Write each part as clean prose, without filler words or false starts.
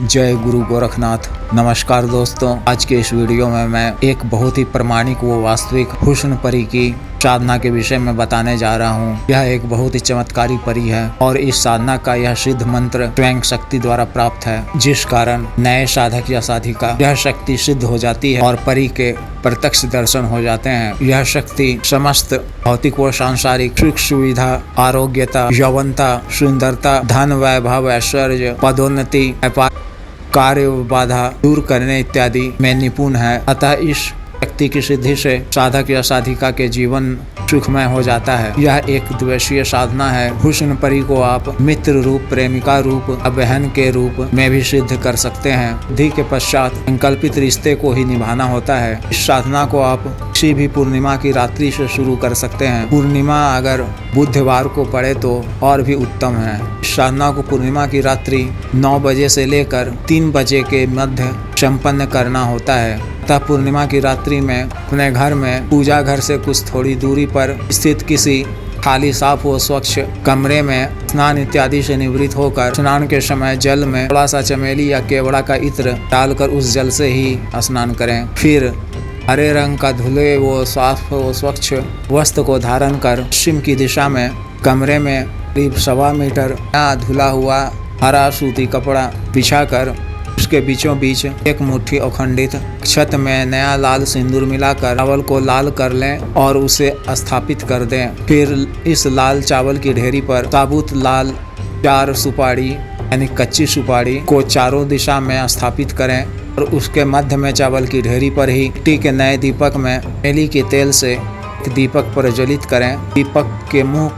जय गुरु गोरखनाथ। नमस्कार दोस्तों, आज के इस वीडियो में मैं एक बहुत ही प्रामाणिक व वास्तविक हुस्न परी की साधना के विषय में बताने जा रहा हूँ। यह एक बहुत ही चमत्कारी परी है और इस साधना का यह सिद्ध मंत्र स्वयं शक्ति द्वारा प्राप्त है, जिस कारण नए साधक या साधिका यह शक्ति सिद्ध हो जाती है और परी के प्रत्यक्ष दर्शन हो जाते हैं। यह शक्ति समस्त भौतिक व सांसारिक सुख सुविधा, आरोग्यता, यौवनता, सुंदरता, धन, वैभव, ऐश्वर्य, पदोन्नति, कार्य बाधा दूर करने इत्यादि में निपुण है। अतः इस शक्ति की सिद्धि से साधक या साधिका के जीवन सुखमय हो जाता है। यह एक द्वितीय साधना है। हुस्न परी को आप मित्र रूप, प्रेमिका रूप, बहन के रूप में भी सिद्ध कर सकते हैं। विधि के पश्चात संकल्पित रिश्ते को ही निभाना होता है। इस साधना को आप किसी भी पूर्णिमा की रात्रि से शुरू कर सकते हैं। पूर्णिमा अगर बुधवार को पड़े तो और भी उत्तम है। इस साधना को पूर्णिमा की रात्रि 9 बजे से लेकर 3 बजे के मध्य संपन्न करना होता है। तथा पूर्णिमा की रात्रि में अपने घर में पूजा घर से कुछ थोड़ी दूरी पर स्थित किसी खाली साफ व स्वच्छ कमरे में स्नान इत्यादि से निवृत्त होकर स्नान के समय जल में थोड़ा सा चमेली या केवड़ा का इत्र डालकर उस जल से ही स्नान करें। फिर हरे रंग का धुले व साफ व स्वच्छ वस्त्र को धारण कर पश्चिम की दिशा में कमरे में करीब 1.25 मीटर धुला हुआ हरा सूती कपड़ा बिछाकर उसके बीचों बीच एक मुट्ठी अखंडित छत में नया लाल सिंदूर मिलाकर चावल को लाल कर लें और उसे स्थापित कर दें। फिर इस लाल चावल की ढेरी पर साबुत लाल 4 सुपारी यानी कच्ची सुपारी को चारों दिशा में स्थापित करें और उसके मध्य में चावल की ढेरी पर ही मिट्टी के नए दीपक में चमेली के तेल से दीपक प्रज्वलित करें। दीपक के मुंह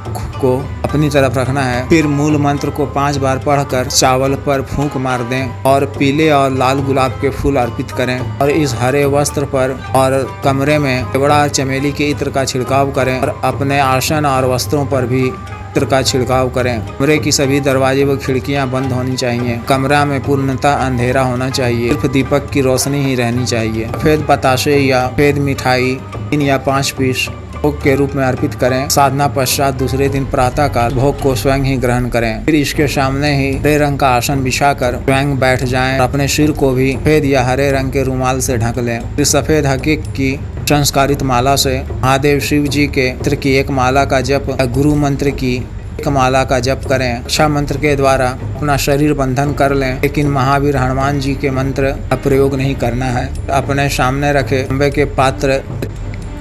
को अपनी तरफ रखना है। फिर मूल मंत्र को 5 बार पढ़कर चावल पर फूंक मार दें और पीले और लाल गुलाब के फूल अर्पित करें और इस हरे वस्त्र पर और कमरे में केवड़ा और चमेली के इत्र का छिड़काव करें और अपने आसन और वस्त्रों पर भी इत्र का छिड़काव करें। कमरे की सभी दरवाजे व खिड़कियां बंद होनी चाहिए। कमरा में पूर्णतः अंधेरा होना चाहिए। सिर्फ दीपक की रोशनी ही रहनी चाहिए। सफेद बताशे या सफेद मिठाई 3 या 5 पीस भोग के रूप में अर्पित करें। साधना पश्चात दूसरे दिन प्रातः काल भोग को स्वयं ही ग्रहण करें। फिर इसके सामने ही हरे रंग का आसन बिछाकर स्वयं बैठ जाएं। अपने सिर को भी सफेद या हरे रंग के रुमाल से ढक लें। फिर सफेद हकीक की संस्कारित माला से महादेव शिव जी के मंत्र की 1 माला का जप, गुरु मंत्र की 1 माला का जप करें। रक्षा मंत्र के द्वारा अपना शरीर बंधन कर लें, लेकिन महावीर हनुमान जी के मंत्र का प्रयोग नहीं करना है। अपने सामने रखे तांबे के पात्र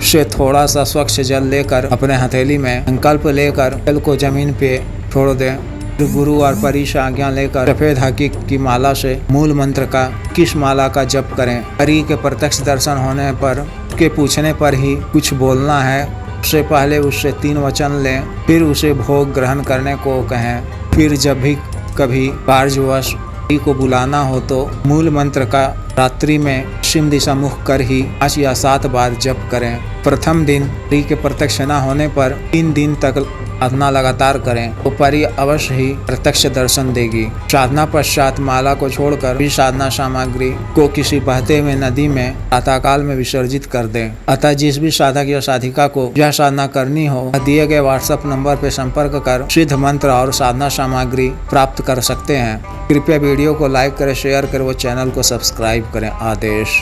से थोड़ा सा स्वच्छ जल लेकर अपने हथेली में संकल्प लेकर जल को जमीन पे छोड़ दें। गुरु और परी से आज्ञा लेकर सफेद हकीक की माला से मूल मंत्र का 21 माला का जप करें। परी के प्रत्यक्ष दर्शन होने पर उसके पूछने पर ही कुछ बोलना है। उससे पहले उससे 3 वचन लें, फिर उसे भोग ग्रहण करने को कहें। फिर जब भी कभी कार्यवश को बुलाना हो तो मूल मंत्र का रात्रि में पश्चिम दिशा मुख कर ही 5 या 7 बार जप करें। प्रथम दिन परी के प्रत्यक्ष न होने पर 3 दिन तक साधना लगातार करें तो परी अवश्य ही प्रत्यक्ष दर्शन देगी। साधना पश्चात माला को छोड़कर भी साधना सामग्री को किसी बहते हुए नदी में प्रातःकाल में विसर्जित कर दें। अतः जिस भी साधक या साधिका को यह साधना करनी हो, दिए गए व्हाट्सएप नंबर पर संपर्क कर सिद्ध मंत्र और साधना सामग्री प्राप्त कर सकते हैं। कृपया वीडियो को लाइक करें, शेयर करें व चैनल को सब्सक्राइब करें। आदेश।